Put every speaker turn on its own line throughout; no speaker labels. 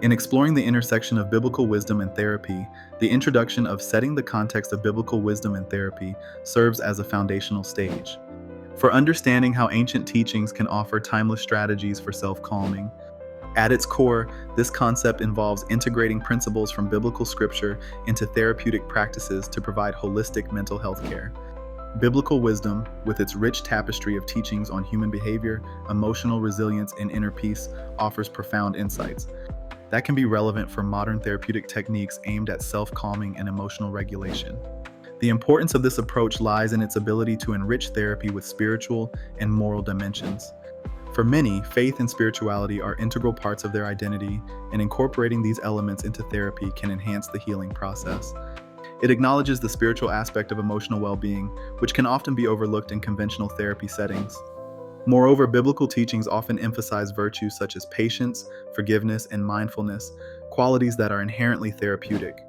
In exploring the intersection of biblical wisdom and therapy, the introduction of setting the context of biblical wisdom and therapy serves as a foundational stage. For understanding how ancient teachings can offer timeless strategies for self-calming, at its core, this concept involves integrating principles from biblical scripture into therapeutic practices to provide holistic mental health care. Biblical wisdom, with its rich tapestry of teachings on human behavior, emotional resilience, and inner peace, offers profound insights that can be relevant for modern therapeutic techniques aimed at self-calming and emotional regulation. The importance of this approach lies in its ability to enrich therapy with spiritual and moral dimensions. For many, faith and spirituality are integral parts of their identity, and incorporating these elements into therapy can enhance the healing process. It acknowledges the spiritual aspect of emotional well-being, which can often be overlooked in conventional therapy settings. Moreover, biblical teachings often emphasize virtues such as patience, forgiveness, and mindfulness, qualities that are inherently therapeutic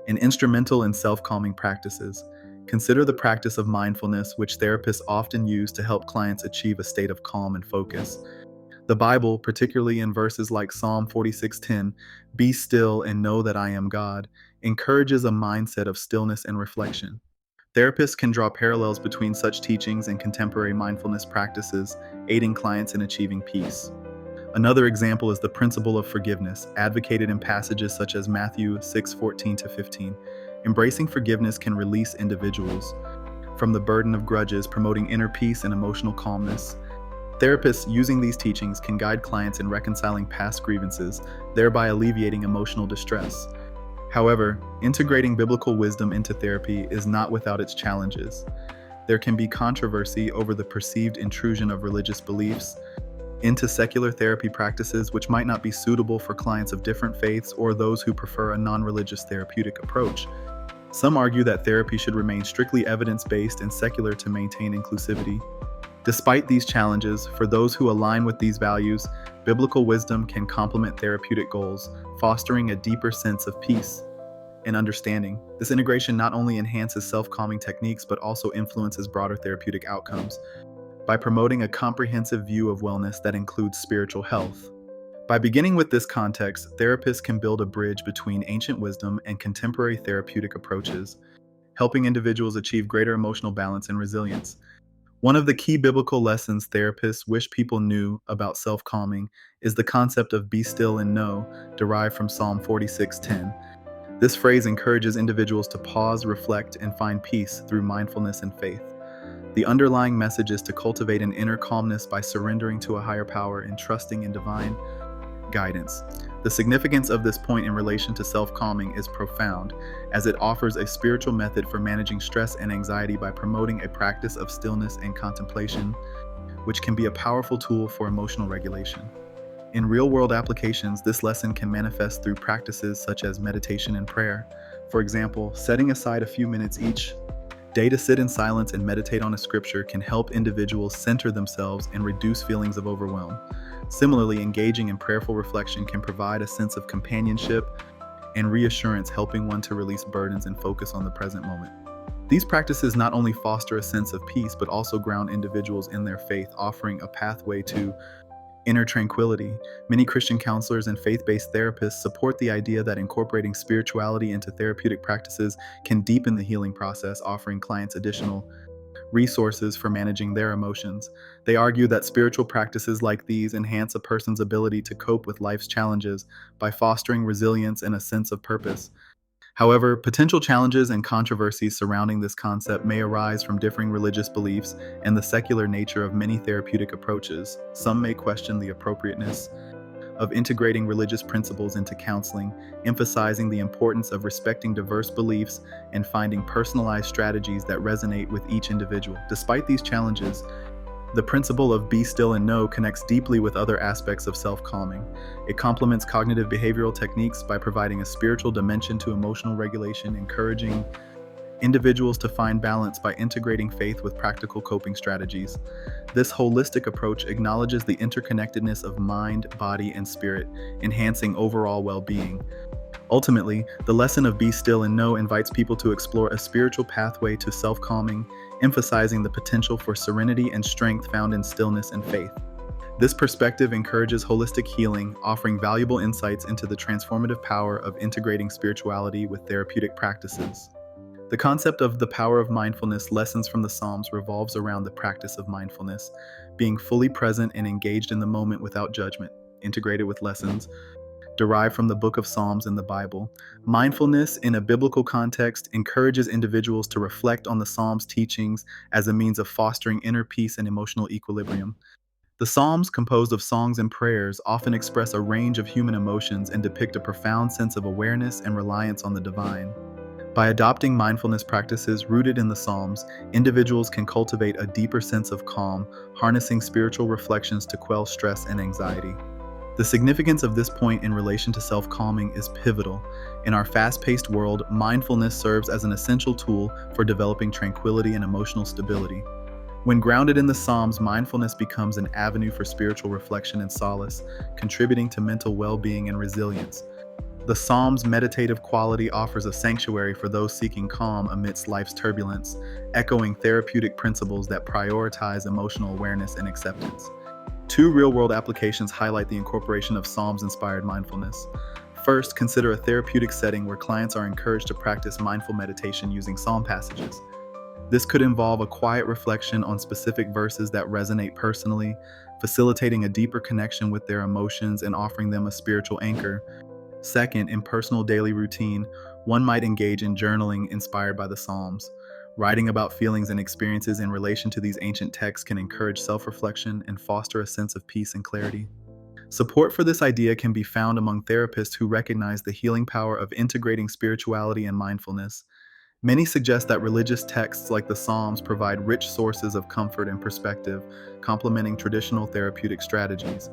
and instrumental in self-calming practices. Consider the practice of mindfulness, which therapists often use to help clients achieve a state of calm and focus. The Bible, particularly in verses like Psalm 46:10, "Be still and know that I am God," encourages a mindset of stillness and reflection. Therapists can draw parallels between such teachings and contemporary mindfulness practices, aiding clients in achieving peace. Another example is the principle of forgiveness, advocated in passages such as Matthew 6:14-15. Embracing forgiveness can release individuals from the burden of grudges, promoting inner peace and emotional calmness. Therapists using these teachings can guide clients in reconciling past grievances, thereby alleviating emotional distress. However, integrating biblical wisdom into therapy is not without its challenges. There can be controversy over the perceived intrusion of religious beliefs into secular therapy practices, which might not be suitable for clients of different faiths or those who prefer a non-religious therapeutic approach. Some argue that therapy should remain strictly evidence-based and secular to maintain inclusivity. Despite these challenges, for those who align with these values, biblical wisdom can complement therapeutic goals, fostering a deeper sense of peace and understanding. This integration not only enhances self-calming techniques, but also influences broader therapeutic outcomes by promoting a comprehensive view of wellness that includes spiritual health. By beginning with this context, therapists can build a bridge between ancient wisdom and contemporary therapeutic approaches, helping individuals achieve greater emotional balance and resilience. One of the key biblical lessons therapists wish people knew about self-calming is the concept of "be still and know," derived from Psalm 46:10. This phrase encourages individuals to pause, reflect, and find peace through mindfulness and faith. The underlying message is to cultivate an inner calmness by surrendering to a higher power and trusting in divine guidance. The significance of this point in relation to self-calming is profound, as it offers a spiritual method for managing stress and anxiety by promoting a practice of stillness and contemplation, which can be a powerful tool for emotional regulation. In real-world applications, this lesson can manifest through practices such as meditation and prayer. For example, setting aside a few minutes each day to sit in silence and meditate on a scripture can help individuals center themselves and reduce feelings of overwhelm. Similarly, engaging in prayerful reflection can provide a sense of companionship and reassurance, helping one to release burdens and focus on the present moment. These practices not only foster a sense of peace, but also ground individuals in their faith, offering a pathway to inner tranquility. Many Christian counselors and faith-based therapists support the idea that incorporating spirituality into therapeutic practices can deepen the healing process, offering clients additional resources for managing their emotions. They argue that spiritual practices like these enhance a person's ability to cope with life's challenges by fostering resilience and a sense of purpose. However, potential challenges and controversies surrounding this concept may arise from differing religious beliefs and the secular nature of many therapeutic approaches. Some may question the appropriateness of integrating religious principles into counseling, emphasizing the importance of respecting diverse beliefs and finding personalized strategies that resonate with each individual. Despite these challenges, the principle of "be still and know" connects deeply with other aspects of self-calming. It complements cognitive behavioral techniques by providing a spiritual dimension to emotional regulation, encouraging individuals to find balance by integrating faith with practical coping strategies. This holistic approach acknowledges the interconnectedness of mind, body, and spirit, enhancing overall well-being. Ultimately, the lesson of "be still and know" invites people to explore a spiritual pathway to self-calming, emphasizing the potential for serenity and strength found in stillness and faith. This perspective encourages holistic healing, offering valuable insights into the transformative power of integrating spirituality with therapeutic practices. The concept of the power of mindfulness lessons from the Psalms revolves around the practice of mindfulness, being fully present and engaged in the moment without judgment, integrated with lessons derived from the book of Psalms in the Bible. Mindfulness, in a biblical context, encourages individuals to reflect on the Psalms' teachings as a means of fostering inner peace and emotional equilibrium. The Psalms, composed of songs and prayers, often express a range of human emotions and depict a profound sense of awareness and reliance on the divine. By adopting mindfulness practices rooted in the Psalms, individuals can cultivate a deeper sense of calm, harnessing spiritual reflections to quell stress and anxiety. The significance of this point in relation to self-calming is pivotal. In our fast-paced world, mindfulness serves as an essential tool for developing tranquility and emotional stability. When grounded in the Psalms, mindfulness becomes an avenue for spiritual reflection and solace, contributing to mental well-being and resilience. The Psalms' meditative quality offers a sanctuary for those seeking calm amidst life's turbulence, echoing therapeutic principles that prioritize emotional awareness and acceptance. Two real-world applications highlight the incorporation of Psalms-inspired mindfulness. First, consider a therapeutic setting where clients are encouraged to practice mindful meditation using psalm passages. This could involve a quiet reflection on specific verses that resonate personally, facilitating a deeper connection with their emotions and offering them a spiritual anchor. Second, in personal daily routine, one might engage in journaling inspired by the Psalms. Writing about feelings and experiences in relation to these ancient texts can encourage self-reflection and foster a sense of peace and clarity. Support for this idea can be found among therapists who recognize the healing power of integrating spirituality and mindfulness. Many suggest that religious texts like the Psalms provide rich sources of comfort and perspective, complementing traditional therapeutic strategies.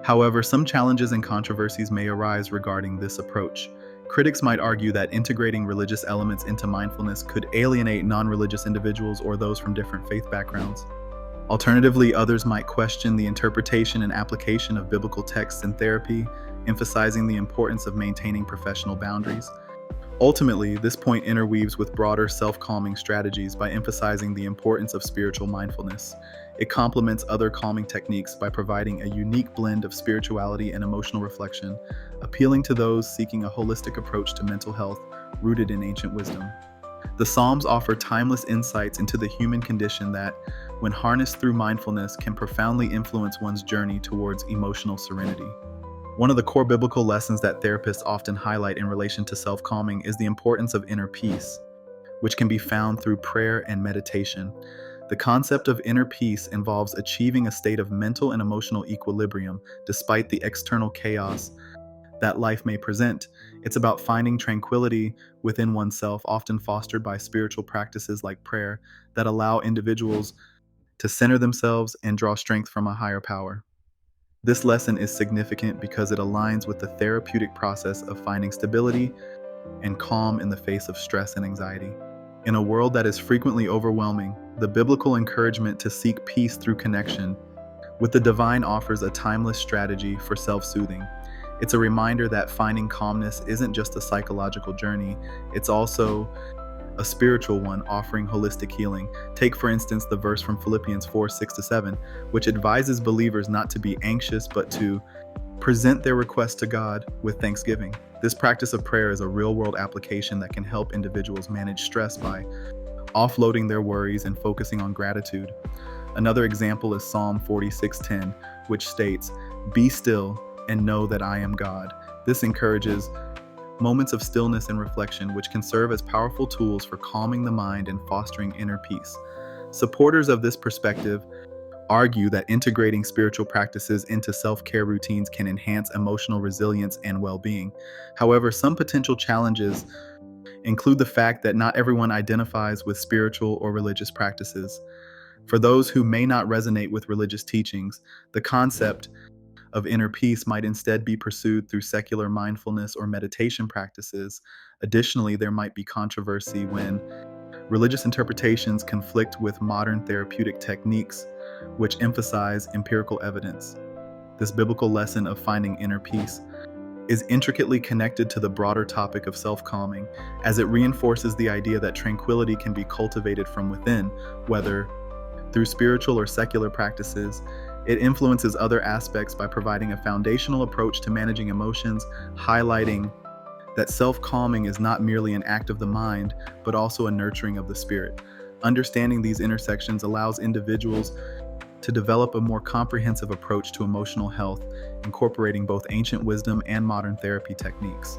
However, some challenges and controversies may arise regarding this approach. Critics might argue that integrating religious elements into mindfulness could alienate non-religious individuals or those from different faith backgrounds. Alternatively, others might question the interpretation and application of biblical texts in therapy, emphasizing the importance of maintaining professional boundaries. Ultimately, this point interweaves with broader self-calming strategies by emphasizing the importance of spiritual mindfulness. It complements other calming techniques by providing a unique blend of spirituality and emotional reflection, appealing to those seeking a holistic approach to mental health rooted in ancient wisdom. The Psalms offer timeless insights into the human condition that, when harnessed through mindfulness, can profoundly influence one's journey towards emotional serenity. One of the core biblical lessons that therapists often highlight in relation to self-calming is the importance of inner peace, which can be found through prayer and meditation. The concept of inner peace involves achieving a state of mental and emotional equilibrium despite the external chaos that life may present. It's about finding tranquility within oneself, often fostered by spiritual practices like prayer that allow individuals to center themselves and draw strength from a higher power. This lesson is significant because it aligns with the therapeutic process of finding stability and calm in the face of stress and anxiety. In a world that is frequently overwhelming, the biblical encouragement to seek peace through connection with the divine offers a timeless strategy for self-soothing. It's a reminder that finding calmness isn't just a psychological journey, it's also a spiritual one offering holistic healing. Take, for instance, the verse from Philippians 4:6-7, which advises believers not to be anxious but to present their requests to God with thanksgiving. This practice of prayer is a real-world application that can help individuals manage stress by offloading their worries and focusing on gratitude. Another example is Psalm 46:10, which states, "Be still and know that I am God." This encourages moments of stillness and reflection, which can serve as powerful tools for calming the mind and fostering inner peace. Supporters of this perspective argue that integrating spiritual practices into self-care routines can enhance emotional resilience and well-being. However, some potential challenges include the fact that not everyone identifies with spiritual or religious practices. For those who may not resonate with religious teachings, the concept of inner peace might instead be pursued through secular mindfulness or meditation practices. Additionally, there might be controversy when religious interpretations conflict with modern therapeutic techniques, which emphasize empirical evidence. This biblical lesson of finding inner peace is intricately connected to the broader topic of self-calming, as it reinforces the idea that tranquility can be cultivated from within, whether through spiritual or secular practices. It influences other aspects by providing a foundational approach to managing emotions, highlighting that self-calming is not merely an act of the mind, but also a nurturing of the spirit. Understanding these intersections allows individuals to develop a more comprehensive approach to emotional health, incorporating both ancient wisdom and modern therapy techniques.